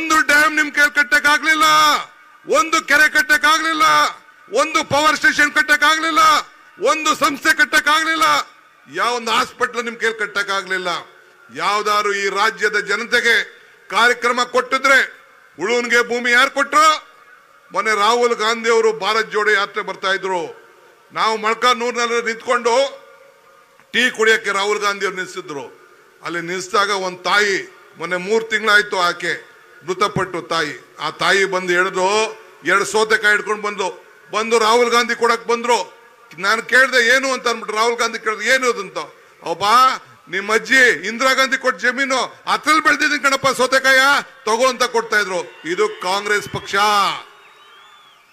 ಒಂದು ಡ್ಯಾಮ್ ನಿಮ್ ಕೈಲಿ ಕಟ್ಟಕ್ಕಾಗ್ಲಿಲ್ಲ, ಒಂದು ಕೆರೆ ಕಟ್ಟಕ್ಕಾಗ್ಲಿಲ್ಲ, ಒಂದು ಪವರ್ ಸ್ಟೇಷನ್ ಕಟ್ಟಕ್ಕಾಗ್ಲಿಲ್ಲ, ಒಂದು ಸಂಸ್ಥೆ ಕಟ್ಟಕ್ಕಾಗ್ಲಿಲ್ಲ, ಯಾವೊಂದು ಹಾಸ್ಪಿಟಲ್ ನಿಮ್ ಕೈಲಿ ಕಟ್ಟಕ್ಕಾಗ್ಲಿಲ್ಲ. ಯಾವ್ದಾರು ಈ ರಾಜ್ಯದ ಜನತೆಗೆ ಕಾರ್ಯಕ್ರಮ ಕೊಟ್ಟಿದ್ರೆ ಉಳುವನ್ಗೆ ಭೂಮಿ ಯಾರು ಕೊಟ್ರು? ಮೊನ್ನೆ ರಾಹುಲ್ ಗಾಂಧಿ ಅವರು ಭಾರತ್ ಜೋಡೋ ಯಾತ್ರೆ ಬರ್ತಾ ಇದ್ರು. ನಾವು ಮೊಳಕಾಲ್ಮೂರಿನಲ್ಲಿ ನಿಂತ್ಕೊಂಡು ಟೀ ಕುಡಿಯಕ್ಕೆ ರಾಹುಲ್ ಗಾಂಧಿ ಅವರು ನಿಲ್ಸಿದ್ರು. ಅಲ್ಲಿ ನಿಲ್ಸಿದಾಗ ಒಂದ್ ತಾಯಿ, ಮೊನ್ನೆ 3 ತಿಂಗಳಾಯ್ತು ಆಕೆ ಮೃತಪಟ್ಟು ತಾಯಿ. ಆ ತಾಯಿ ಬಂದು ಹೇಳಿದ್ರು, 2 ಸೌತೆಕಾಯಿ ಹಿಡ್ಕೊಂಡು ಬಂದು ರಾಹುಲ್ ಗಾಂಧಿ ಕೊಡಕ್ ಬಂದ್ರು. ನಾನು ಕೇಳ್ದೆ ಏನು ಅಂತ ಅಂದ್ಬಿಟ್ಟು ರಾಹುಲ್ ಗಾಂಧಿ ಕೇಳಿದ್ರೆ ಏನು ಅಂತ, ಒಬ್ಬಾ ನಿಮ್ಮ ಅಜ್ಜಿ ಇಂದಿರಾ ಗಾಂಧಿ ಕೊಟ್ಟ ಜಮೀನು ಅದ್ರಲ್ಲಿ ಬೆಳೆದಿದ್ದೀನಿ ಕಣಪ್ಪ ಸೌತೆಕಾಯ ತಗೋ ಅಂತ ಕೊಡ್ತಾ ಇದ್ರು. ಇದು ಕಾಂಗ್ರೆಸ್ ಪಕ್ಷ.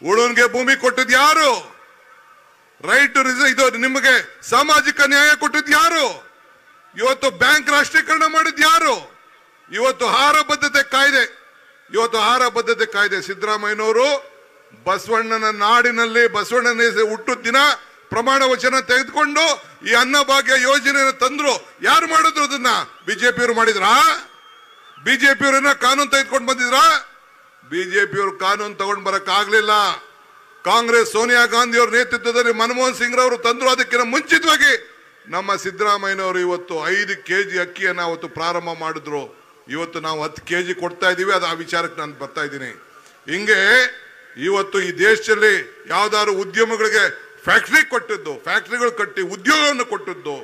ಉಳುವನ್ಗೆ ಭೂಮಿ ಕೊಟ್ಟಿದ್ ಯಾರು? ರೈಟ್ ಟು ಇದು ನಿಮಗೆ ಸಾಮಾಜಿಕ ನ್ಯಾಯ ಕೊಟ್ಟಿದ್ ಯಾರು? ಇವತ್ತು ಬ್ಯಾಂಕ್ ರಾಷ್ಟ್ರೀಕರಣ ಮಾಡಿದ್ ಯಾರು? ಇವತ್ತು ಆಹಾರ ಭದ್ರತೆ ಕಾಯ್ದೆ ಸಿದ್ದರಾಮಯ್ಯನವರು ಬಸವಣ್ಣನ ನಾಡಿನಲ್ಲಿ ಬಸವಣ್ಣನ ಹುಟ್ಟಿದ ದಿನ ಪ್ರಮಾಣ ವಚನ ತೆಗೆದುಕೊಂಡು ಈ ಅನ್ನಭಾಗ್ಯ ಯೋಜನೆಯನ್ನು ತಂದ್ರು. ಯಾರು ಮಾಡಿದ್ರು ಅದನ್ನ? ಬಿಜೆಪಿಯವರು ಮಾಡಿದ್ರಾ? ಬಿಜೆಪಿಯವರನ್ನ ಕಾನೂನು ತೆಗೆದುಕೊಂಡು ಬಂದಿದ್ರಾ? ಬಿಜೆಪಿಯವರು ಕಾನೂನು ತಗೊಂಡು ಬರಕ್ ಆಗ್ಲಿಲ್ಲ. ಕಾಂಗ್ರೆಸ್ ಸೋನಿಯಾ ಗಾಂಧಿ ಅವರ ನೇತೃತ್ವದಲ್ಲಿ ಮನಮೋಹನ್ ಸಿಂಗ್ ರವರು ತಂದ್ರು. ಅದಕ್ಕಿಂತ ಮುಂಚಿತವಾಗಿ ನಮ್ಮ ಸಿದ್ದರಾಮಯ್ಯನವರು ಇವತ್ತು 5 kg ಅಕ್ಕಿಯನ್ನು ಅವತ್ತು ಪ್ರಾರಂಭ ಮಾಡಿದ್ರು. ಇವತ್ತು ನಾವು 10 kg ಕೊಡ್ತಾ ಇದೀವಿ. ಅದು ಆ ವಿಚಾರಕ್ಕೆ ನಾನು ಬರ್ತಾ ಇದ್ದೀನಿ. ಹಿಂಗೆ ಇವತ್ತು ಈ ದೇಶದಲ್ಲಿ ಯಾವ್ದಾದ್ರು ಉದ್ಯಮಗಳಿಗೆ ಫ್ಯಾಕ್ಟ್ರಿಗಳು ಕಟ್ಟಿ ಉದ್ಯೋಗವನ್ನು ಕೊಟ್ಟಿದ್ದು,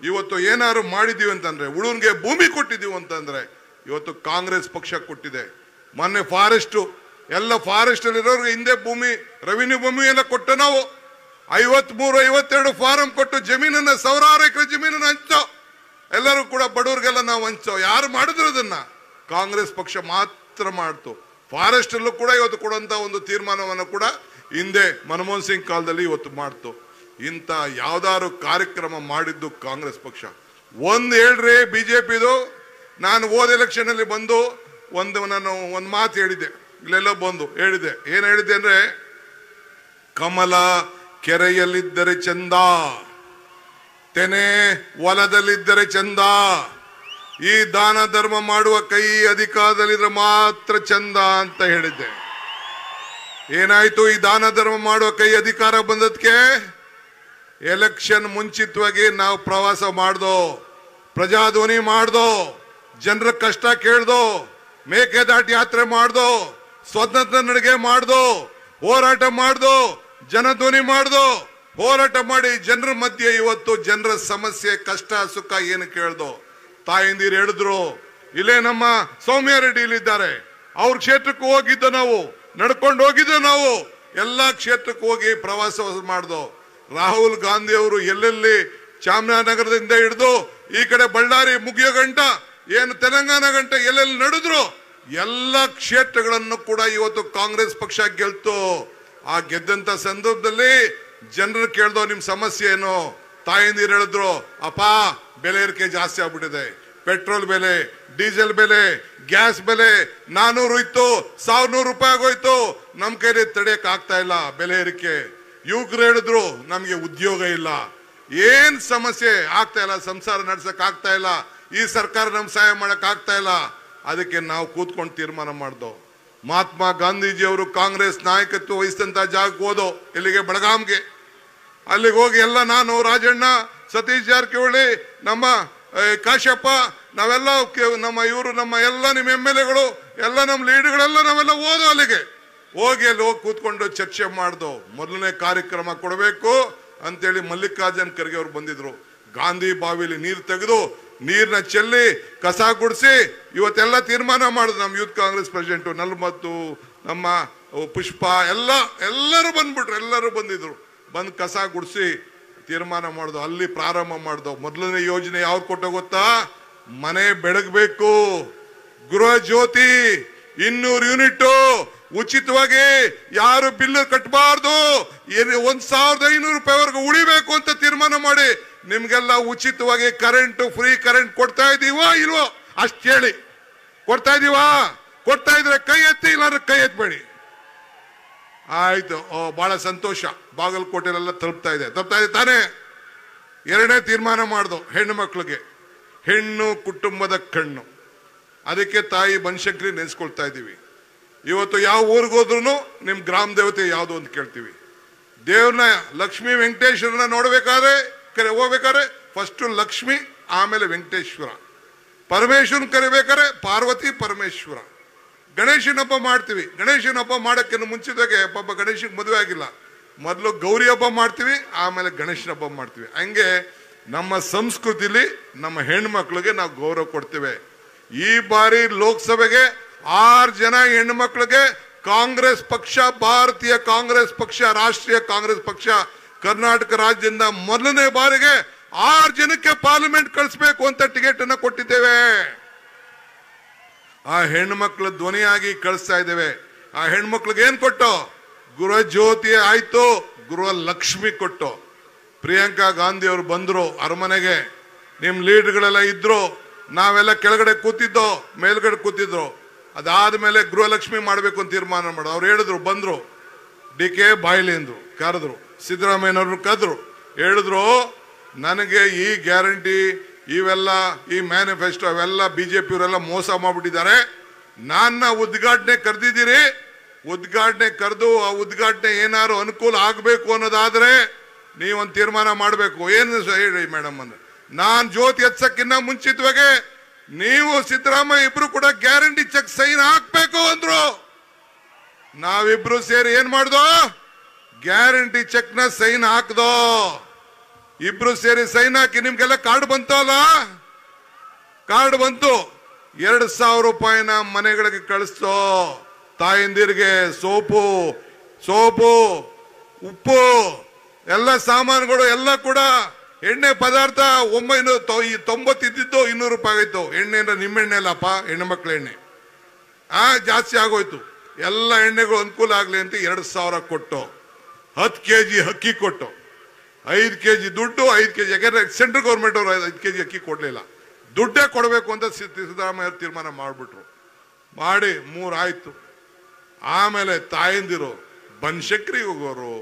ಇವತ್ತು ಏನಾದ್ರು ಮಾಡಿದೀವಿ ಅಂತಂದ್ರೆ, ಉಳುವನ್ಗೆ ಭೂಮಿ ಕೊಟ್ಟಿದ್ದೀವಿ ಅಂತಂದ್ರೆ ಇವತ್ತು ಕಾಂಗ್ರೆಸ್ ಪಕ್ಷ ಕೊಟ್ಟಿದೆ. ಮೊನ್ನೆ ಫಾರೆಸ್ಟ್ ಅಲ್ಲಿ ಇರೋರಿಗೆ ಹಿಂದೆ ಭೂಮಿ ರೆವಿನ್ಯೂ ಭೂಮಿ ಎಲ್ಲ ಕೊಟ್ಟು ನಾವು 53-52 ಫಾರಂ ಕೊಟ್ಟು ಜಮೀನನ್ನ 1000 ಎಕರೆ ಜಮೀನನ್ನ ಹಂಚೋ, ಎಲ್ಲರೂ ಕೂಡ ಬಡವರಿಗೆಲ್ಲ ನಾವು ಹಂಚೋ. ಯಾರು ಮಾಡಿದ್ರು ಅದನ್ನ? ಕಾಂಗ್ರೆಸ್ ಪಕ್ಷ ಮಾತ್ರ ಮಾಡ್ತು. ಫಾರೆಸ್ಟ್ ಅಲ್ಲೂ ಕೂಡ ಇವತ್ತು ಕೊಡುವಂತ ಒಂದು ತೀರ್ಮಾನವನ್ನು ಕೂಡ ಹಿಂದೆ ಮನಮೋಹನ್ ಸಿಂಗ್ ಕಾಲದಲ್ಲಿ ಇವತ್ತು ಮಾಡ್ತು. ಇಂಥ ಯಾವ್ದಾದ್ರು ಕಾರ್ಯಕ್ರಮ ಮಾಡಿದ್ದು ಕಾಂಗ್ರೆಸ್ ಪಕ್ಷ. ಒಂದ್ ಹೇಳ್ರಿ ಬಿಜೆಪಿದು. ನಾನು ಹೋದ ಎಲೆಕ್ಷನ್ ಅಲ್ಲಿ ಬಂದು ನಾನು ಒಂದು ಮಾತು ಹೇಳಿದ್ದೆ, ಇಲ್ಲೆಲ್ಲ ಬಂದು ಹೇಳಿದೆ. ಏನ್ ಹೇಳಿದ್ದೆ ಅಂದ್ರೆ, ಕಮಲ ಕೆರೆಯಲ್ಲಿದ್ದರೆ ಚಂದ, ತೆನೆ ಹೊಲದಲ್ಲಿದ್ದರೆ ಚಂದ, ಈ ದಾನ ಧರ್ಮ ಮಾಡುವ ಕೈ ಅಧಿಕಾರದಲ್ಲಿದ್ರೆ ಮಾತ್ರ ಚಂದ ಅಂತ ಹೇಳಿದ್ದೆ. ಏನಾಯ್ತು? ಈ ದಾನ ಧರ್ಮ ಮಾಡುವ ಕೈ ಅಧಿಕಾರ ಬಂದದ್ಕೆ ಎಲೆಕ್ಷನ್ ಮುಂಚಿತವಾಗಿ ನಾವು ಪ್ರವಾಸ ಮಾಡ್ದೋ, ಪ್ರಜಾಧ್ವನಿ ಮಾಡ್ದೋ, ಜನರ ಕಷ್ಟ ಕೇಳ್ದೋ, ಮೇಕೆದಾಟು ಯಾತ್ರೆ ಮಾಡ್ದೋ, ಸ್ವತಂತ್ರ ನಡಿಗೆ ಮಾಡ್ದೋ, ಹೋರಾಟ ಮಾಡ್ದೋ, ಜನಧ್ವನಿ ಮಾಡ್ದೋ, ಹೋರಾಟ ಮಾಡಿ ಜನರ ಮಧ್ಯೆ ಇವತ್ತು ಜನರ ಸಮಸ್ಯೆ ಕಷ್ಟ ಸುಖ ಏನು ಕೇಳ್ದೋ. ತಾಯಂದಿರು ಹೇಳಿದ್ರು, ಇಲ್ಲೇ ನಮ್ಮ ಸೌಮ್ಯ ರೆಡ್ಡಿ ಇಲ್ಲಿದ್ದಾರೆ, ಅವ್ರ ಕ್ಷೇತ್ರಕ್ಕೆ ಹೋಗಿದ್ದ ನಾವು, ನಡ್ಕೊಂಡು ಹೋಗಿದ್ದ ನಾವು, ಎಲ್ಲಾ ಕ್ಷೇತ್ರಕ್ಕೆ ಹೋಗಿ ಪ್ರವಾಸ ಮಾಡ್ದೋ. ರಾಹುಲ್ ಗಾಂಧಿ ಅವರು ಎಲ್ಲೆಲ್ಲಿ ಚಾಮರಾಜನಗರದಿಂದ ಹಿಡಿದು ಈ ಕಡೆ ಬಳ್ಳಾರಿ ಮುಗಿಯೋ ಗಂಟ, ಏನು ತೆಲಂಗಾಣ ಗಂಟ ಎಲ್ಲೆಲ್ಲಿ ನಡೆದ್ರು, ಎಲ್ಲ ಕ್ಷೇತ್ರಗಳನ್ನು ಕೂಡ ಇವತ್ತು ಕಾಂಗ್ರೆಸ್ ಪಕ್ಷ ಗೆಲ್ತು. ಆ ಗೆದ್ದಂತ ಸಂದರ್ಭದಲ್ಲಿ ಜನರು ಕೇಳ್ದೋ, ನಿಮ್ ಸಮಸ್ಯೆ ಏನು? ತಾಯಂದಿರು ಹೇಳಿದ್ರು, ಅಪ್ಪ ಬೆಲೆ ಏರಿಕೆ ಜಾಸ್ತಿ ಆಗ್ಬಿಟ್ಟಿದೆ, ಪೆಟ್ರೋಲ್ ಬೆಲೆ, ಡೀಸೆಲ್ ಬೆಲೆ, ಗ್ಯಾಸ್ ಬೆಲೆ 400 ಇತ್ತು, 1100 ರೂಪಾಯಿ ಆಗೋಯ್ತು, ನಮ್ ಕೈಲಿ ತಡೆಯಕ್ ಆಗ್ತಾ ಇಲ್ಲ ಬೆಲೆ ಏರಿಕೆ. ಯುವಕರು ಹೇಳಿದ್ರು, ನಮ್ಗೆ ಉದ್ಯೋಗ ಇಲ್ಲ, ಏನ್ ಸಮಸ್ಯೆ ಆಗ್ತಾ ಇಲ್ಲ, ಸಂಸಾರ ನಡ್ಸಕ್ ಆಗ್ತಾ ಇಲ್ಲ, ಈ ಸರ್ಕಾರ ನಮ್ ಸಹಾಯ ಮಾಡಕ್ ಆಗ್ತಾ ಇಲ್ಲ. ಅದಕ್ಕೆ ನಾವು ಕೂತ್ಕೊಂಡು ತೀರ್ಮಾನ ಮಾಡ್ದೋ. ಮಹಾತ್ಮ ಗಾಂಧೀಜಿ ಅವರು ಕಾಂಗ್ರೆಸ್ ನಾಯಕತ್ವ ವಹಿಸಿದಂತ ಜಾಗಕ್ಕೆ ಹೋದೋ, ಇಲ್ಲಿಗೆ ಬೆಳಗಾಂಗೆ. ಅಲ್ಲಿಗೆ ಹೋಗಿ ಎಲ್ಲ ನಾನು, ರಾಜಣ್ಣ, ಸತೀಶ್ ಜಾರಕಿಹೊಳಿ, ನಮ್ಮ ಕಾಶ್ಯಪ್ಪ, ನಾವೆಲ್ಲ ನಮ್ಮ ಇವರು, ನಮ್ಮ ಎಲ್ಲ ನಿಮ್ಮ MLAಗಳು, ಎಲ್ಲ ನಮ್ಮ ಲೀಡ್ಗಳೆಲ್ಲ ನಾವೆಲ್ಲ ಹೋದೋ. ಅಲ್ಲಿಗೆ ಹೋಗಿ ಅಲ್ಲಿ ಹೋಗಿ ಕೂತ್ಕೊಂಡು ಚರ್ಚೆ ಮಾಡ್ದೋ. ಮೊದಲನೇ ಕಾರ್ಯಕ್ರಮ ಕೊಡಬೇಕು ಅಂತೇಳಿ ಮಲ್ಲಿಕಾರ್ಜುನ್ ಖರ್ಗೆ ಅವ್ರು ಬಂದಿದ್ರು. ಗಾಂಧಿ ಬಾವಿಲಿ ನೀರು ತೆಗೆದು ನೀರ್ನ ಚೆಲ್ಲಿ ಕಸ ಗುಡಿಸಿ ಇವತ್ತೆಲ್ಲ ತೀರ್ಮಾನ ಮಾಡಿದ್ರು. ನಮ್ಮ ಯೂತ್ ಕಾಂಗ್ರೆಸ್ ಪ್ರೆಸಿಡೆಂಟ್ ನಲ್ಮತ್ತು, ನಮ್ಮ ಪುಷ್ಪ, ಎಲ್ಲರೂ ಬಂದ್ಬಿಟ್ರು, ಎಲ್ಲರೂ ಬಂದಿದ್ರು. ಬಂದು ಕಸ ಗುಡಿಸಿ ತೀರ್ಮಾನ ಮಾಡ್ದು. ಅಲ್ಲಿ ಪ್ರಾರಂಭ ಮಾಡ್ದು. ಮೊದಲನೇ ಯೋಜನೆ ಯಾವ್ದು ಕೊಟ್ಟ ಗೊತ್ತಾ? ಮನೆ ಬೆಳಗಬೇಕು, ಗೃಹ ಜ್ಯೋತಿ 200 ಯೂನಿಟ್ ಉಚಿತವಾಗಿ, ಯಾರು ಬಿಲ್ ಕಟ್ಟಬಾರ್ದು, 1500 ರೂಪಾಯಿವರೆಗೂ ಉಳಿಬೇಕು ಅಂತ ತೀರ್ಮಾನ ಮಾಡಿ ನಿಮ್ಗೆಲ್ಲ ಉಚಿತವಾಗಿ ಕರೆಂಟ್, ಫ್ರೀ ಕರೆಂಟ್ ಕೊಡ್ತಾ ಇದೀವೋ ಇಲ್ವೋ ಅಷ್ಟು ಹೇಳಿ. ಕೊಡ್ತಾ ಇದೀವಾ? ಕೊಡ್ತಾ ಇದ್ರೆ ಕೈ ಎತ್ತಿ, ಇಲ್ಲಾಂದ್ರೆ ಕೈ ಎತ್ತಬೇಡಿ. ಆಯ್ತು, ಬಹಳ ಸಂತೋಷ. ಬಾಗಲಕೋಟೆಲೆಲ್ಲ ತಲುಪ್ತಾ ಇದೆ ತಾನೇ. ಎರಡನೇ ತೀರ್ಮಾನ ಮಾಡ್ದು, ಹೆಣ್ಣು ಮಕ್ಕಳಿಗೆ ಹೆಣ್ಣು ಕುಟುಂಬದ ಕಣ್ಣು. ಅದಕ್ಕೆ ತಾಯಿ ಬನಶಂಕರಿ ನೆನೆಸ್ಕೊಳ್ತಾ ಇದ್ದೀವಿ. ಇವತ್ತು ಯಾವ ಊರಿಗೆ ಹೋದ್ರೂ ನಿಮ್ಮ ಗ್ರಾಮ ದೇವತೆ ಯಾವುದು ಅಂತ ಕೇಳ್ತೀವಿ. ದೇವ್ರನ್ನ ಲಕ್ಷ್ಮೀ ವೆಂಕಟೇಶ್ವರನ ನೋಡ್ಬೇಕಾದ್ರೆ ಹೋಗ್ಬೇಕಾದ್ರೆ ಫಸ್ಟ್ ಲಕ್ಷ್ಮಿ, ಆಮೇಲೆ ವೆಂಕಟೇಶ್ವರ. ಪರಮೇಶ್ವರನ್ ಕರಿಬೇಕಾದ್ರೆ ಪಾರ್ವತಿ ಪರಮೇಶ್ವರ. ಗಣೇಶನ ಹಬ್ಬ ಮಾಡ್ತೀವಿ. ಗಣೇಶನ ಹಬ್ಬ ಮಾಡೋಕ್ಕಿಂತ ಮುಂಚಿದಾಗೆ ಪಾಪ ಗಣೇಶನಿಗೆ ಮದುವೆ ಆಗಿಲ್ಲ, ಮೊದಲು ಗೌರಿ ಹಬ್ಬ ಮಾಡ್ತೀವಿ, ಆಮೇಲೆ ಗಣೇಶನ ಹಬ್ಬ ಮಾಡ್ತೀವಿ. ಹಂಗೆ ನಮ್ಮ ಸಂಸ್ಕೃತಿಲಿ ನಮ್ಮ ಹೆಣ್ಮಕ್ಳಿಗೆ ನಾವು ಗೌರವ ಕೊಡ್ತೇವೆ. ಈ ಬಾರಿ ಲೋಕಸಭೆಗೆ 6 ಜನ ಹೆಣ್ಮಕ್ಳಿಗೆ ಕಾಂಗ್ರೆಸ್ ಪಕ್ಷ, ಭಾರತೀಯ ಕಾಂಗ್ರೆಸ್ ಪಕ್ಷ, ರಾಷ್ಟ್ರೀಯ ಕಾಂಗ್ರೆಸ್ ಪಕ್ಷ ಕರ್ನಾಟಕ ರಾಜ್ಯದಿಂದ ಮೊದಲನೇ ಬಾರಿಗೆ 6 ಜನಕ್ಕೆ ಪಾರ್ಲಿಮೆಂಟ್ ಕಳಿಸ್ಬೇಕು ಅಂತ ಟಿಕೆಟ್ ಅನ್ನ ಕೊಟ್ಟಿದ್ದೇವೆ. ಆ ಹೆಣ್ಮಕ್ಳ ಧ್ವನಿಯಾಗಿ ಕಳಿಸ್ತಾ ಇದ್ದೇವೆ. ಆ ಹೆಣ್ಮಕ್ಳಿಗೆ ಏನ್ ಕೊಟ್ಟು? ಗೃಹ ಜ್ಯೋತಿ ಆಯ್ತು, ಗೃಹ ಲಕ್ಷ್ಮಿ ಕೊಟ್ಟು. ಪ್ರಿಯಾಂಕಾ ಗಾಂಧಿ ಅವರು ಬಂದ್ರು ಅರಮನೆಗೆ, ನಿಮ್ ಲೀಡರ್ಗಳೆಲ್ಲ ಇದ್ರು, ನಾವೆಲ್ಲ ಕೆಳಗಡೆ ಕೂತಿದ್ದೋ, ಮೇಲ್ಗಡೆ ಕೂತಿದ್ರು. ಅದಾದ್ಮೇಲೆ ಗೃಹಲಕ್ಷ್ಮಿ ಮಾಡ್ಬೇಕು ಅಂತ ತೀರ್ಮಾನ ಮಾಡೋದು. ಅವ್ರು ಹೇಳಿದ್ರು, ಬಂದ್ರು DK ಬಾಯ್ಲಿ ಅಂದ್ರು, ಕರೆದ್ರು ಸಿದ್ದರಾಮಯ್ಯನವ್ರನ್ನ ಕರೆದ್ರು, ಹೇಳಿದ್ರು ನನಗೆ ಈ ಗ್ಯಾರಂಟಿ ಇವೆಲ್ಲ ಈ ಮ್ಯಾನಿಫೆಸ್ಟೋ ಅವೆಲ್ಲ BJP ಅವರೆಲ್ಲ ಮೋಸ ಮಾಡ್ಬಿಟ್ಟಿದ್ದಾರೆ. ನನ್ನ ಉದ್ಘಾಟನೆ ಕರೆದಿದ್ದೀರಿ, ಉದ್ಘಾಟನೆ ಕರೆದು ಆ ಉದ್ಘಾಟನೆ ಏನಾರು ಅನುಕೂಲ ಆಗಬೇಕು ಅನ್ನೋದಾದ್ರೆ ನೀವೊಂದು ತೀರ್ಮಾನ ಮಾಡಬೇಕು. ಏನು ಹೇಳಿ ಮೇಡಮ್ ಅಂದ್ರೆ, ನಾನ್ ಜ್ಯೋತಿ ಹಚ್ಚಕ್ಕಿನ್ನ ಮುಂಚಿತವಾಗಿ ನೀವು ಸಿದ್ದರಾಮಯ್ಯ ಇಬ್ರು ಕೂಡ ಗ್ಯಾರಂಟಿ ಚೆಕ್ ಸೈನ್ ಹಾಕ್ಬೇಕು ಅಂದ್ರು. ನಾವಿಬ್ರು ಸೇರಿ ಏನ್ ಮಾಡ್ದೋ? ಗ್ಯಾರಂಟಿ ಚೆಕ್ ನ ಸೈನ್ ಹಾಕ್ದೋ. ಇಬ್ರು ಸೇರಿ ಸೈನ್ ಹಾಕಿ ನಿಮ್ಗೆಲ್ಲ ಕಾರ್ಡ್ ಬಂತಲ್ಲ, ಕಾರ್ಡ್ ಬಂತು. 2,000 ರೂಪಾಯಿನ ಮನೆಗಳಿಗೆ ಕಳಿಸ್ತೋ. ತಾಯಂದಿರಿಗೆ ಸೋಪು ಉಪ್ಪು ಎಲ್ಲ ಸಾಮಾನುಗಳು ಎಲ್ಲ ಕೂಡ, ಎಣ್ಣೆ ಪದಾರ್ಥ 990 ಇದ್ದಿದ್ದು 200 ರೂಪಾಯಿ ಆಯ್ತು. ಎಣ್ಣೆ ಅಂದ್ರೆ ನಿಮ್ಮೆಣ್ಣೆ ಅಲ್ಲಪ್ಪ, ಹೆಣ್ಣು ಮಕ್ಳ ಎಣ್ಣೆ ಜಾಸ್ತಿ ಆಗೋಯ್ತು. ಎಲ್ಲ ಎಣ್ಣೆಗಳು ಅನುಕೂಲ ಆಗ್ಲಿ ಅಂತ 2,000 ಕೊಟ್ಟು, 10 kg ಅಕ್ಕಿ ಕೊಟ್ಟು, 5 kg ದುಡ್ಡು, 5 kg. ಯಾಕಂದ್ರೆ ಸೆಂಟ್ರಲ್ ಗೌರ್ಮೆಂಟ್ ಅವರು 5 kg ಅಕ್ಕಿ ಕೊಡ್ಲಿಲ್ಲ, ದುಡ್ಡೇ ಕೊಡಬೇಕು ಅಂತ ಸಿದ್ದರಾಮಯ್ಯ ತೀರ್ಮಾನ ಮಾಡ್ಬಿಟ್ರು. ಮಾಡಿ 3 ಆಯ್ತು. ಆಮೇಲೆ ತಾಯಂದಿರು ಬನಶಂಕರಿಗೆ ಹೋಗೋರು,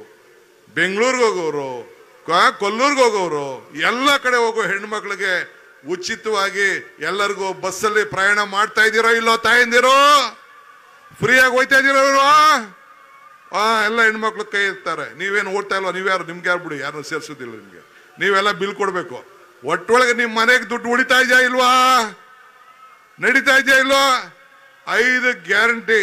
ಬೆಂಗಳೂರಿಗೆ ಹೋಗೋರು, ಕೊಲ್ಲೂರ್ಗೆ ಹೋಗೋರು, ಎಲ್ಲ ಕಡೆ ಹೋಗೋ ಹೆಣ್ಮಕ್ಳಿಗೆ ಉಚಿತವಾಗಿ ಎಲ್ಲರಿಗೂ ಬಸ್ಸಲ್ಲಿ ಪ್ರಯಾಣ ಮಾಡ್ತಾ ಇದ್ದೀರೋ ಇಲ್ಲೋ? ತಾಯಂದಿರು ಫ್ರೀಯಾಗಿ ಹೋಯ್ತಾ ಇದ್ದೀರೋ? ಎಲ್ಲ ಹೆಣ್ಮಕ್ಳು ಕೈ ಇರ್ತಾರೆ. ನೀವೇನು ಓಡ್ತಾ ಇಲ್ವಾ? ನೀವ್ಯಾರು? ನಿಮ್ಗೆ ಯಾರು ಬಿಡಿ, ಯಾರನ್ನು ಸೇರಿಸೋದಿಲ್ಲ ನಿಮ್ಗೆ. ನೀವೆಲ್ಲ ಬಿಲ್ ಕೊಡ್ಬೇಕು. ಒಟ್ಟೊಳಗೆ ನಿಮ್ಮ ಮನೆಗೆ ದುಡ್ಡು ಉಳಿತಾ ಇದೆಯಾ ಇಲ್ವಾ? ನಡೀತಾ ಇದೆಯಾ ಇಲ್ವಾ? 5 ಗ್ಯಾರಂಟಿ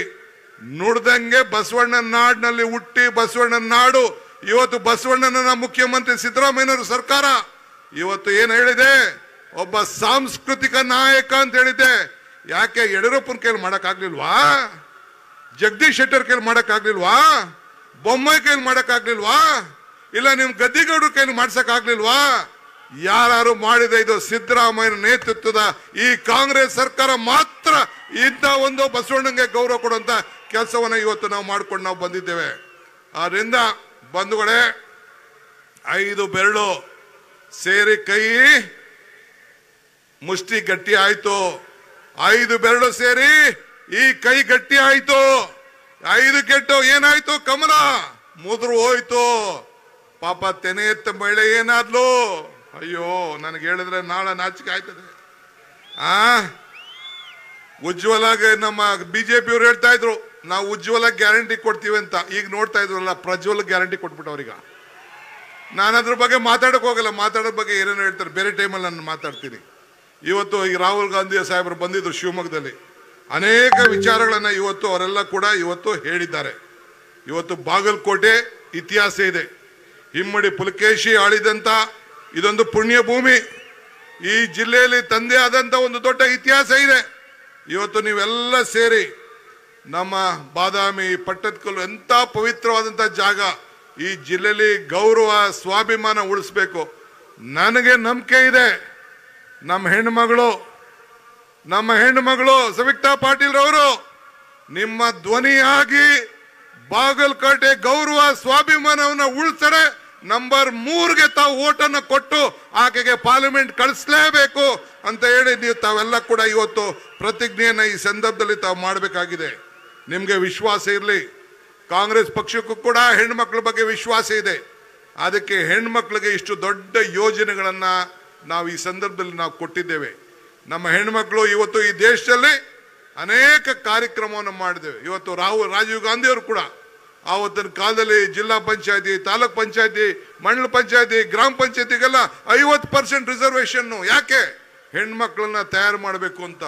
ನುಡ್ದಂಗೆ ಬಸವಣ್ಣನ ನಾಡಿನಲ್ಲಿ ಹುಟ್ಟಿ ಬಸವಣ್ಣನ ನಾಡು. ಇವತ್ತು ಬಸವಣ್ಣನ ಮುಖ್ಯಮಂತ್ರಿ ಸಿದ್ದರಾಮಯ್ಯನವರ ಸರ್ಕಾರ ಇವತ್ತು ಏನ್ ಹೇಳಿದೆ? ಒಬ್ಬ ಸಾಂಸ್ಕೃತಿಕ ನಾಯಕ ಅಂತ ಹೇಳಿದೆ. ಯಾಕೆ ಯಡಿಯೂರಪ್ಪನ ಕೈಲಿ ಮಾಡಕ್ ಆಗ್ಲಿಲ್ವಾ? ಜಗದೀಶ್ ಶೆಟ್ಟರ್ ಕೈಲಿ ಮಾಡಕ್ ಆಗ್ಲಿಲ್ವಾ? ಬೊಮ್ಮಾಯಿ ಕೈಲಿ ಮಾಡಕ್ ಆಗ್ಲಿಲ್ವಾ? ಇಲ್ಲ ನಿಮ್ ಗದ್ದಿಗೌಡರ ಕೈಲಿ ಮಾಡ್ಸಕ್ ಆಗ್ಲಿಲ್ವಾ? ಯಾರು ಮಾಡಿದೆ? ಇದು ಸಿದ್ದರಾಮಯ್ಯನ ನೇತೃತ್ವದ ಈ ಕಾಂಗ್ರೆಸ್ ಸರ್ಕಾರ ಮಾತ್ರ ಇಂಥ ಒಂದು ಬಸವಣ್ಣಂಗೆ ಗೌರವ ಕೊಡುವಂತ ಕೆಲಸವನ್ನ ಇವತ್ತು ನಾವು ಮಾಡ್ಕೊಂಡು ನಾವು ಬಂದಿದ್ದೇವೆ. ಆದ್ರಿಂದ ಬಂಧುಗಳೇ, 5 ಬೆರಳು ಸೇರಿ ಕೈ ಮುಷ್ಟಿ ಗಟ್ಟಿ ಆಯ್ತು. 5 ಬೆರಳು ಸೇರಿ ಈ ಕೈ ಗಟ್ಟಿ ಆಯ್ತು. 5 ಕೆಟ್ಟು ಏನಾಯ್ತು? ಕಮಲ ಮುದ್ರು ಹೋಯ್ತು. ಪಾಪ ತೆನೆ ಎತ್ತ ಮಹಿಳೆ ಏನಾದ್ಲು? ಅಯ್ಯೋ, ನನಗೆ ಹೇಳಿದ್ರೆ ನಾಳೆ ನಾಚಿಕೆ ಆಯ್ತದೆ. ಉಜ್ವಲಾಗೆ ನಮ್ಮ BJP ಅವ್ರು ಹೇಳ್ತಾ ಇದ್ರು, ನಾವು ಉಜ್ವಲ ಗ್ಯಾರಂಟಿ ಕೊಡ್ತೀವಿ ಅಂತ. ಈಗ ನೋಡ್ತಾ ಇದ್ರಲ್ಲ, ಪ್ರಜ್ವಲ್ ಗ್ಯಾರಂಟಿ ಕೊಟ್ಬಿಟ್ಟು ಅವ್ರೀಗ. ನಾನು ಅದ್ರ ಬಗ್ಗೆ ಮಾತಾಡಕ್ ಹೋಗಲ್ಲ. ಮಾತಾಡೋ ಬಗ್ಗೆ ಏನೇನು ಹೇಳ್ತಾರೆ, ಬೇರೆ ಟೈಮಲ್ಲಿ ನಾನು ಮಾತಾಡ್ತೀನಿ. ಇವತ್ತು ಈಗ ರಾಹುಲ್ ಗಾಂಧಿ ಸಾಹೇಬರು ಬಂದಿದ್ರು ಶಿವಮೊಗ್ಗದಲ್ಲಿ. ಅನೇಕ ವಿಚಾರಗಳನ್ನ ಇವತ್ತು ಅವರೆಲ್ಲ ಕೂಡ ಇವತ್ತು ಹೇಳಿದ್ದಾರೆ. ಇವತ್ತು ಬಾಗಲಕೋಟೆ ಇತಿಹಾಸ ಇದೆ. ಹಿಮ್ಮಡಿ ಪುಲಕೇಶಿ ಆಳಿದಂತ ಇದೊಂದು ಪುಣ್ಯ ಭೂಮಿ. ಈ ಜಿಲ್ಲೆಯಲ್ಲಿ ತಂದೆ ಆದಂತ ಒಂದು ದೊಡ್ಡ ಇತಿಹಾಸ ಇದೆ. ಇವತ್ತು ನೀವೆಲ್ಲ ಸೇರಿ ನಮ್ಮ ಬಾದಾಮಿ, ಪಟ್ಟದಕಲ್ಲು ಎಂತ ಪವಿತ್ರವಾದಂತ ಜಾಗ. ಈ ಜಿಲ್ಲೆಯಲ್ಲಿ ಗೌರವ, ಸ್ವಾಭಿಮಾನ ಉಳಿಸ್ಬೇಕು. ನನಗೆ ನಂಬಿಕೆ ಇದೆ, ನಮ್ಮ ಹೆಣ್ಣುಮಗಳು ಸವಿತಾ ಪಾಟೀಲ್ ರವರು ನಿಮ್ಮ ಧ್ವನಿಯಾಗಿ ಬಾಗಲಕೋಟೆ ಗೌರವ ಸ್ವಾಭಿಮಾನವನ್ನ ಉಳಿಸ್ತಾರೆ. ನಂಬರ್ 3ಗೆ ತಾವು ಓಟನ್ನು ಕೊಟ್ಟು ಆಕೆಗೆ ಪಾರ್ಲಿಮೆಂಟ್ ಕಳಿಸ್ಲೇಬೇಕು ಅಂತ ಹೇಳಿ ನೀವು ತಾವೆಲ್ಲ ಕೂಡ ಇವತ್ತು ಪ್ರತಿಜ್ಞೆಯನ್ನ ಈ ಸಂದರ್ಭದಲ್ಲಿ ತಾವು ಮಾಡಬೇಕಾಗಿದೆ. ನಿಮ್ಗೆ ವಿಶ್ವಾಸ ಇರಲಿ, ಕಾಂಗ್ರೆಸ್ ಪಕ್ಷಕ್ಕೂ ಕೂಡ ಹೆಣ್ಮಕ್ಳ ಬಗ್ಗೆ ವಿಶ್ವಾಸ ಇದೆ. ಅದಕ್ಕೆ ಹೆಣ್ಮಕ್ಳಿಗೆ ಇಷ್ಟು ದೊಡ್ಡ ಯೋಜನೆಗಳನ್ನ ನಾವು ಈ ಸಂದರ್ಭದಲ್ಲಿ ನಾವು ಕೊಟ್ಟಿದ್ದೇವೆ. ನಮ್ಮ ಹೆಣ್ಮಕ್ಳು ಇವತ್ತು ಈ ದೇಶದಲ್ಲಿ ಅನೇಕ ಕಾರ್ಯಕ್ರಮವನ್ನು ಮಾಡಿದ್ದೇವೆ. ಇವತ್ತು ರಾಜೀವ್ ಗಾಂಧಿ ಅವರು ಕೂಡ ಆವತ್ತಿನ ಕಾಲದಲ್ಲಿ ಜಿಲ್ಲಾ ಪಂಚಾಯತಿ, ತಾಲೂಕ್ ಪಂಚಾಯತಿ, ಮಂಡಲ ಪಂಚಾಯತಿ, ಗ್ರಾಮ ಪಂಚಾಯತಿಗೆಲ್ಲ 50% ರಿಸರ್ವೇಶನ್. ಯಾಕೆ? ಹೆಣ್ಮಕ್ಳನ್ನ ತಯಾರು ಮಾಡಬೇಕು ಅಂತ.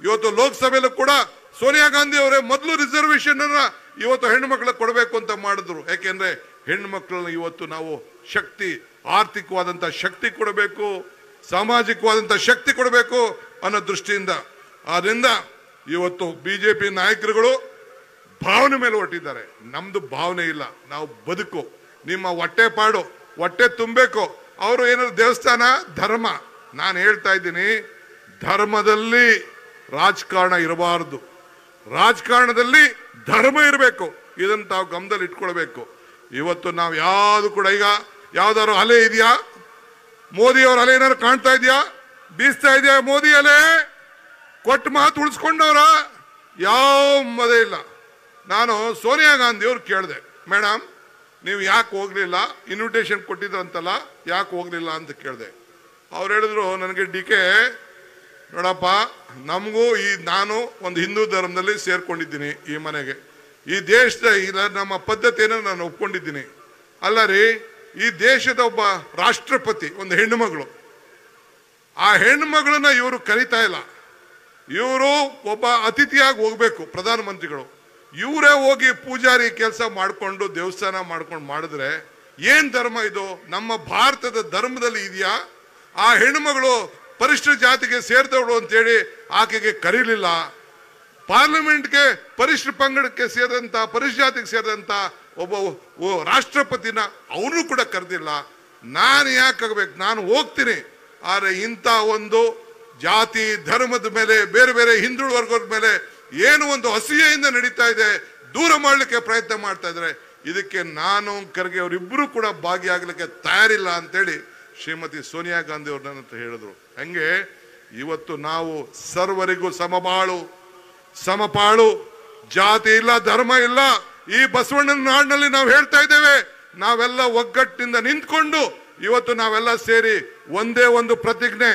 ಇವತ್ತು ಲೋಕಸಭೆಯಲ್ಲೂ ಕೂಡ ಸೋನಿಯಾ ಗಾಂಧಿ ಅವರೇ ಮೊದಲು ರಿಸರ್ವೇಶನ್ ಅನ್ನ ಇವತ್ತು ಹೆಣ್ಮಕ್ಳಿಗೆ ಕೊಡಬೇಕು ಅಂತ ಮಾಡಿದ್ರು. ಯಾಕೆಂದ್ರೆ ಹೆಣ್ಮಕ್ಳನ್ನ ಇವತ್ತು ನಾವು ಶಕ್ತಿ, ಆರ್ಥಿಕವಾದಂತ ಶಕ್ತಿ ಕೊಡಬೇಕು, ಸಾಮಾಜಿಕವಾದಂತ ಶಕ್ತಿ ಕೊಡಬೇಕು ಅನ್ನೋ ದೃಷ್ಟಿಯಿಂದ. ಆದ್ರಿಂದ ಇವತ್ತು ಬಿಜೆಪಿ ನಾಯಕರುಗಳು ಭಾವನೆ ಮೇಲೆ ಹೊರಟಿದ್ದಾರೆ. ನಮ್ದು ಭಾವನೆ ಇಲ್ಲ, ನಾವು ಬದುಕು, ನಿಮ್ಮ ಹೊಟ್ಟೆ ಪಾಡು, ಹೊಟ್ಟೆ ತುಂಬಬೇಕು. ಅವರು ಏನಾದ್ರು ದೇವಸ್ಥಾನ ಧರ್ಮ, ನಾನು ಹೇಳ್ತಾ ಇದ್ದೀನಿ, ಧರ್ಮದಲ್ಲಿ ರಾಜಕಾರಣ ಇರಬಾರದು, ರಾಜಕಾರಣದಲ್ಲಿ ಧರ್ಮ ಇರಬೇಕು. ಇದನ್ನು ತಾವು ಗಮನದಲ್ಲಿ ಇಟ್ಕೊಳ್ಬೇಕು. ಇವತ್ತು ನಾವು ಯಾವುದು ಕೂಡ, ಈಗ ಯಾವ್ದಾದ್ರು ಅಲೆ ಇದೆಯಾ? ಮೋದಿ ಅವ್ರ ಅಲೆ ಏನಾದ್ರು ಕಾಣ್ತಾ ಇದೆಯಾ? ಬೀಸ್ತಾ ಇದೆಯಾ ಮೋದಿ ಅಲೆ? ಕೊಟ್ಟು ಮಾತು ಉಳಿಸ್ಕೊಂಡವ್ರ? ಯಾವ ಮದೆ ಇಲ್ಲ. ನಾನು ಸೋನಿಯಾ ಗಾಂಧಿ ಅವ್ರು ಕೇಳಿದೆ, ಮೇಡಮ್ ನೀವು ಯಾಕೆ ಹೋಗ್ಲಿಲ್ಲ, ಇನ್ವಿಟೇಷನ್ ಕೊಟ್ಟಿದ್ರಂತಲ್ಲ, ಯಾಕೆ ಹೋಗ್ಲಿಲ್ಲ ಅಂತ ಕೇಳಿದೆ. ಅವ್ರು ಹೇಳಿದ್ರು ನನಗೆ ಡಿಕೆ ನೋಡಪ್ಪ, ನಮಗೂ ನಾನು ಒಂದು ಹಿಂದೂ ಧರ್ಮದಲ್ಲಿ ಸೇರ್ಕೊಂಡಿದ್ದೀನಿ, ಈ ಮನೆಗೆ, ಈ ದೇಶದ ನಮ್ಮ ಪದ್ಧತಿಯನ್ನು ನಾನು ಒಪ್ಕೊಂಡಿದ್ದೀನಿ. ಅಲ್ಲ ರೀ, ಈ ದೇಶದ ಒಬ್ಬ ರಾಷ್ಟ್ರಪತಿ ಒಂದು ಹೆಣ್ಣು ಮಗಳು, ಆ ಹೆಣ್ಣು ಮಗಳನ್ನ ಇವರು ಕರೀತಾ ಇಲ್ಲ. ಇವರು ಒಬ್ಬ ಅತಿಥಿಯಾಗಿ ಹೋಗ್ಬೇಕು ಪ್ರಧಾನಮಂತ್ರಿಗಳು, ಇವರೇ ಹೋಗಿ ಪೂಜಾರಿ ಕೆಲಸ ಮಾಡಿಕೊಂಡು ದೇವಸ್ಥಾನ ಮಾಡ್ಕೊಂಡು ಮಾಡಿದ್ರೆ ಏನ್ ಧರ್ಮ ಇದು? ನಮ್ಮ ಭಾರತದ ಧರ್ಮದಲ್ಲಿ ಇದೆಯಾ? ಆ ಹೆಣ್ಣುಮಗಳು ಪರಿಶಿಷ್ಟ ಜಾತಿಗೆ ಸೇರಿದವಳು ಅಂತೇಳಿ ಆಕೆಗೆ ಕರೀಲಿಲ್ಲ. ಪಾರ್ಲಿಮೆಂಟ್ಗೆ ಪರಿಶಿಷ್ಟ ಪಂಗಡಕ್ಕೆ ಸೇರಿದಂತ, ಪರಿಶಿಷ್ಟ ಜಾತಿಗೆ ಸೇರಿದಂತ ಒಬ್ಬ ರಾಷ್ಟ್ರಪತಿನ ಅವನು ಕೂಡ ಕರೆದಿಲ್ಲ. ನಾನು ಯಾಕಾಗಬೇಕು? ನಾನು ಹೋಗ್ತೀನಿ. ಆದರೆ ಇಂಥ ಒಂದು ಜಾತಿ ಧರ್ಮದ ಮೇಲೆ, ಬೇರೆ ಬೇರೆ ಹಿಂದುಳಿದ ವರ್ಗದ ಮೇಲೆ ಏನು ಒಂದು ಅಸೂಯೆಯಿಂದ ನಡೀತಾ ಇದೆ, ದೂರ ಮಾಡಲಿಕ್ಕೆ ಪ್ರಯತ್ನ ಮಾಡ್ತಾ ಇದ್ದಾರೆ. ಇದಕ್ಕೆ ನಾನು ಖರ್ಗೆ ಅವರಿಬ್ಬರು ಕೂಡ ಭಾಗಿಯಾಗಲಿಕ್ಕೆ ತಯಾರಿಲ್ಲ ಅಂತೇಳಿ ಶ್ರೀಮತಿ ಸೋನಿಯಾ ಗಾಂಧಿ ಅವ್ರು ನನ್ನ ಹತ್ರ ಹೇಳಿದ್ರು. ಹಂಗೆ ಇವತ್ತು ನಾವು ಸರ್ವರಿಗೂ ಸಮಪಾಳು, ಜಾತಿ ಇಲ್ಲ, ಧರ್ಮ ಇಲ್ಲ. ಈ ಬಸವಣ್ಣನ ನಾಡಿನಲ್ಲಿ ನಾವು ಹೇಳ್ತಾ ಇದ್ದೇವೆ, ನಾವೆಲ್ಲ ಒಗ್ಗಟ್ಟಿನಿಂದ ನಿಂತ್ಕೊಂಡು ಇವತ್ತು ನಾವೆಲ್ಲ ಸೇರಿ ಒಂದೇ ಒಂದು ಪ್ರತಿಜ್ಞೆ.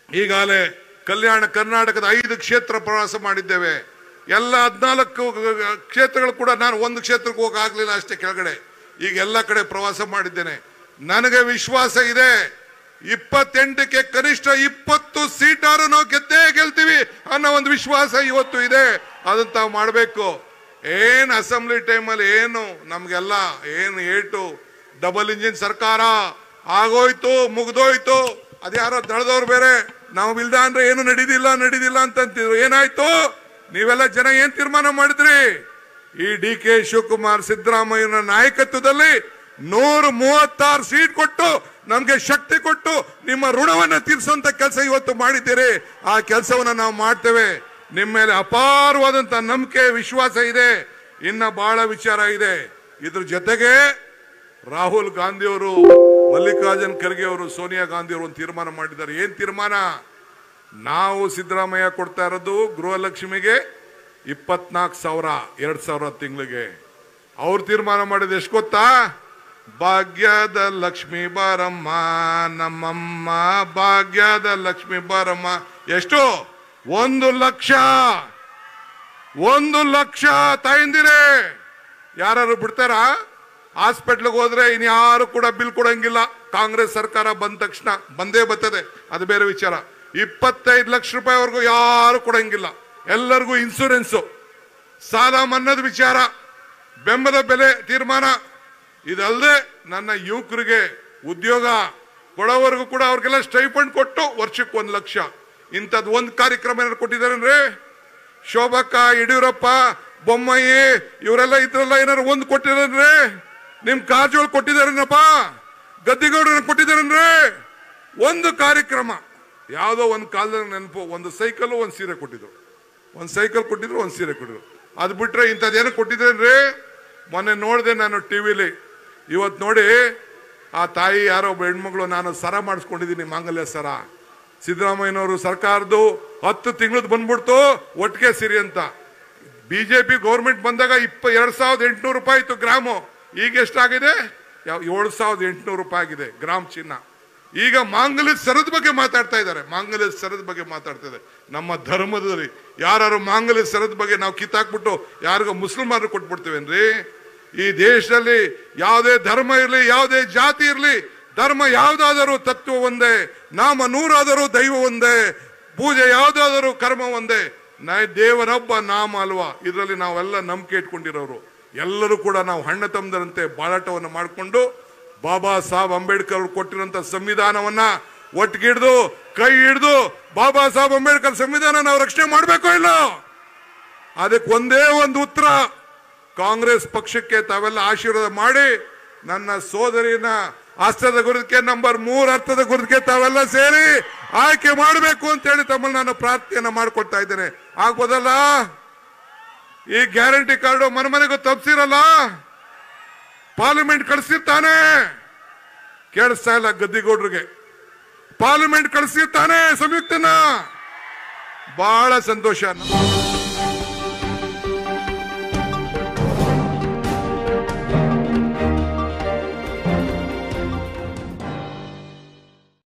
ಈಗಾಗಲೇ ಕಲ್ಯಾಣ ಕರ್ನಾಟಕದ 5 ಕ್ಷೇತ್ರ ಪ್ರವಾಸ ಮಾಡಿದ್ದೇವೆ. ಎಲ್ಲ 14 ಕ್ಷೇತ್ರಗಳು ಕೂಡ, ನಾನು ಒಂದು ಕ್ಷೇತ್ರಕ್ಕೆ ಹೋಗಾಗ್ಲಿಲ್ಲ ಅಷ್ಟೇ ಕೆಳಗಡೆ, ಈಗ ಎಲ್ಲ ಕಡೆ ಪ್ರವಾಸ ಮಾಡಿದ್ದೇನೆ. ನನಗೆ ವಿಶ್ವಾಸ ಇದೆ, 28ಕ್ಕೆ ಕನಿಷ್ಠ 20 ಸೀಟಾರು ನಾವು ಗೆಲ್ತೀವಿ ಅನ್ನೋ ಒಂದು ವಿಶ್ವಾಸ ಇವತ್ತು ಇದೆ. ಅದನ್ನ ತಾವು ಮಾಡಬೇಕು. ಏನ್ ಅಸೆಂಬ್ಲಿ ಟೈಮಲ್ಲಿ ಏನು ನಮ್ಗೆಲ್ಲ ಏನು ಏಟು, ಡಬಲ್ ಇಂಜಿನ್ ಸರ್ಕಾರ ಆಗೋಯ್ತು, ಮುಗ್ದೋಯ್ತು. ಅದ್ಯಾರೋ ದಳದವ್ರು ಬೇರೆ ನಾವು ಇಲ್ದ ಅಂದ್ರೆ ಏನು ನಡೀದಿಲ್ಲ ಅಂತಂತಿದ್ರು. ಏನಾಯ್ತು? ನೀವೆಲ್ಲ ಜನ ಏನ್ ತೀರ್ಮಾನ ಮಾಡಿದ್ರಿ? ಈ DK ಶಿವಕುಮಾರ್ ಸಿದ್ದರಾಮಯ್ಯನ ನಾಯಕತ್ವದಲ್ಲಿ 136 ಸೀಟ್ ಕೊಟ್ಟು ನಮ್ಗೆ ಶಕ್ತಿ ಕೊಟ್ಟು ನಿಮ್ಮ ಋಣವನ್ನ ತೀರಿಸುವಂತ ಕೆಲಸ ಇವತ್ತು ಮಾಡಿದ್ದೀರಿ. ಆ ಕೆಲಸವನ್ನ ನಾವು ಮಾಡ್ತೇವೆ. ನಿಮ್ಮ ಮೇಲೆ ಅಪಾರವಾದಂತ ನಂಬಿಕೆ, ವಿಶ್ವಾಸ ಇದೆ. ಇನ್ನ ಬಹಳ ವಿಚಾರ ಇದೆ. ಇದ್ರ ಜೊತೆಗೆ ರಾಹುಲ್ ಗಾಂಧಿ ಅವರು, ಮಲ್ಲಿಕಾರ್ಜುನ್ ಖರ್ಗೆ ಅವರು, ಸೋನಿಯಾ ಗಾಂಧಿ ಅವರು ಒಂದು ತೀರ್ಮಾನ ಮಾಡಿದ್ದಾರೆ. ಏನ್ ತೀರ್ಮಾನ? ನಾವು ಸಿದ್ದರಾಮಯ್ಯ ಕೊಡ್ತಾ ಇರೋದು ಗೃಹಲಕ್ಷ್ಮಿಗೆ 24,000, 2,000 ತಿಂಗಳಿಗೆ. ಅವ್ರು ತೀರ್ಮಾನ ಮಾಡಿದ ಎಷ್ಟು ಗೊತ್ತಾ? ಭಾಗ್ಯದ ಲಕ್ಷ್ಮಿ ಬಾರಮ್ಮ ನಮ್ಮಮ್ಮ, ಭಾಗ್ಯದ ಲಕ್ಷ್ಮಿ ಬಾರಮ್ಮ. ಎಷ್ಟು? 1 ಲಕ್ಷ ತಾಯಂದಿರೇ. ಯಾರು ಬಿಡ್ತಾರ? ಹಾಸ್ಪಿಟ್ಲ್ಗೆ ಹೋದ್ರೆ ಇನ್ಯಾರು ಕೂಡ ಬಿಲ್ ಕೊಡಂಗಿಲ್ಲ. ಕಾಂಗ್ರೆಸ್ ಸರ್ಕಾರ ಬಂದ ತಕ್ಷಣ ಬಂದೇ ಬರ್ತದೆ, ಅದು ಬೇರೆ ವಿಚಾರ. 25 ಲಕ್ಷ ರೂಪಾಯಿವರೆಗೂ ಯಾರು ಕೊಡಂಗಿಲ್ಲ. ಎಲ್ಲರಿಗೂ ಇನ್ಸೂರೆನ್ಸು, ಸಾಲ ಮನ್ನಾದ ವಿಚಾರ, ಬೆಂಬಲ ಬೆಲೆ ತೀರ್ಮಾನ. ಇದಲ್ಲದೆ ನನ್ನ ಯುವಕರಿಗೆ ಉದ್ಯೋಗ ಕೊಡೋವರೆಗೂ ಕೂಡ ಅವ್ರಿಗೆಲ್ಲ ಸ್ಟೈಫಂಡ್ ಕೊಟ್ಟು ವರ್ಷಕ್ಕೆ 1 ಲಕ್ಷ. ಇಂಥದ್ದು ಒಂದು ಕಾರ್ಯಕ್ರಮ ಏನಾದ್ರು ಕೊಟ್ಟಿದ್ದಾರೇನ್ರಿ? ಶೋಭಕ್ಕ, ಯಡಿಯೂರಪ್ಪ, ಬೊಮ್ಮಾಯಿ ಇವರೆಲ್ಲ ಇದ್ರೆಲ್ಲ ಏನಾರು ಒಂದು ಕೊಟ್ಟಿದ್ದಾರೇನ್ರಿ? ನಿಮ್ ಕಾರಜೋಳ ಕೊಟ್ಟಿದ್ದಾರೇನಪ್ಪ? ಗದ್ದಿಗೌಡರನ್ನ ಕೊಟ್ಟಿದ್ದಾರೇನ್ರಿ? ಒಂದು ಕಾರ್ಯಕ್ರಮ ಯಾವುದೋ ಒಂದು ಕಾಲದಲ್ಲಿ ನೆನಪು, ಒಂದು ಸೈಕಲ್, ಒಂದು ಸೀರೆ ಕೊಟ್ಟಿದ್ರು. ಒಂದು ಸೈಕಲ್ ಕೊಟ್ಟಿದ್ರು, ಒಂದು ಸೀರೆ ಕೊಟ್ಟಿದ್ರು. ಅದು ಬಿಟ್ರೆ ಇಂಥದ್ದೇನು ಕೊಟ್ಟಿದ್ದೇನ್ರಿ? ಮೊನ್ನೆ ನೋಡಿದೆ ನಾನು ಟಿವಿಲಿ. ಇವತ್ತು ನೋಡಿ, ಆ ತಾಯಿ ಯಾರೋ ಒಬ್ಬ ಹೆಣ್ಮಗಳು, ನಾನು ಸರ ಮಾಡಿಸ್ಕೊಂಡಿದ್ದೀನಿ, ಮಾಂಗಲ್ಯ ಸರ. ಸಿದ್ದರಾಮಯ್ಯನವರು ಸರ್ಕಾರದ್ದು 10 ತಿಂಗಳದ್ದು ಬಂದ್ಬಿಡ್ತು ಒಟ್ಟಿಗೆ ಸಿರಿ ಅಂತ. ಬಿಜೆಪಿ ಗೌರ್ಮೆಂಟ್ ಬಂದಾಗ 2,800 ರೂಪಾಯಿ ಇತ್ತು ಗ್ರಾಮು. ಈಗ ಎಷ್ಟಾಗಿದೆ? 7,800 ರೂಪಾಯಿ ಆಗಿದೆ ಗ್ರಾಮ್ ಚಿನ್ನ. ಈಗ ಮಾಂಗಲ್ಯ ಸರದ ಬಗ್ಗೆ ಮಾತಾಡ್ತಾ ಇದ್ದಾರೆ. ಮಾಂಗಲ್ಯ ಸರದ ಬಗ್ಗೆ ಮಾತಾಡ್ತಿದ್ದಾರೆ. ನಮ್ಮ ಧರ್ಮದಲ್ಲಿ ಯಾರು ಮಾಂಗಲ್ಯ ಸರದ ಬಗ್ಗೆ ನಾವು ಕಿತ್ತಾಕ್ಬಿಟ್ಟು ಯಾರಿಗೂ ಮುಸ್ಲಿಮರು ಕೊಟ್ಬಿಡ್ತೀವೇನ್ರಿ? ಈ ದೇಶದಲ್ಲಿ ಯಾವುದೇ ಧರ್ಮ ಇರಲಿ, ಯಾವುದೇ ಜಾತಿ ಇರಲಿ, ಧರ್ಮ ಯಾವುದಾದರೂ ತತ್ವ ಒಂದೇ, ನಾಮ ನೂರಾದರೂ ದೈವ ಒಂದೇ, ಪೂಜೆ ಯಾವುದಾದರೂ ಕರ್ಮ ಒಂದೇ, ದೇವರೊಬ್ಬ ನಾಮ ಅಲ್ವಾ? ಇದರಲ್ಲಿ ನಾವೆಲ್ಲ ನಂಬಿಕೆ ಇಟ್ಕೊಂಡಿರೋರು ಎಲ್ಲರೂ ಕೂಡ ನಾವು ಹಣ್ಣ ತಮ್ಮದಂತೆ ಬಾಳಾಟವನ್ನು ಮಾಡಿಕೊಂಡು ಬಾಬಾ ಸಾಹೇಬ್ ಅಂಬೇಡ್ಕರ್ ಅವರು ಕೊಟ್ಟಿರುವಂತ ಸಂವಿಧಾನವನ್ನ ಒಟ್ಟಿಗಿಡ್ದು ಕೈ ಹಿಡಿದು ಬಾಬಾ ಸಾಹೇಬ್ ಅಂಬೇಡ್ಕರ್ ಸಂವಿಧಾನ ನಾವು ರಕ್ಷಣೆ ಮಾಡಬೇಕೋ ಇಲ್ಲ? ಅದಕ್ಕೆ ಒಂದೇ ಒಂದು ಉತ್ತರ, ಕಾಂಗ್ರೆಸ್ ಪಕ್ಷಕ್ಕೆ ತಾವೆಲ್ಲ ಆಶೀರ್ವಾದ ಮಾಡಿ ನನ್ನ ಸೋದರಿನ ಹಸ್ತದ ಗುರುತಿಗೆ ನಂಬರ್ 3 ಅರ್ಥದ ಗುರುತಿಗೆ ತಾವೆಲ್ಲ ಸೇರಿ ಆಯ್ಕೆ ಮಾಡಬೇಕು ಅಂತ ಹೇಳಿ ತಮ್ಮಲ್ಲಿ ನಾನು ಪ್ರಾರ್ಥನೆಯನ್ನ ಮಾಡ್ಕೊಳ್ತಾ ಇದ್ದೇನೆ. ಆಗ್ಬೋದಲ್ಲ? ಈ ಗ್ಯಾರಂಟಿ ಕಾರ್ಡು ಮನೆಗೂ ತಪ್ಪಿಸಿರಲ್ಲ, ಪಾರ್ಲಿಮೆಂಟ್ ಕಳಿಸಿರ್ತಾನೆ, ಕೇಳಿಸ್ತಾ ಇಲ್ಲ ಗದ್ದಿಗೌಡ್ರಿಗೆ, ಪಾರ್ಲಿಮೆಂಟ್ ಕಳಿಸಿರ್ತಾನೆ ಸಂಯುಕ್ತನ. ಬಹಳ ಸಂತೋಷ.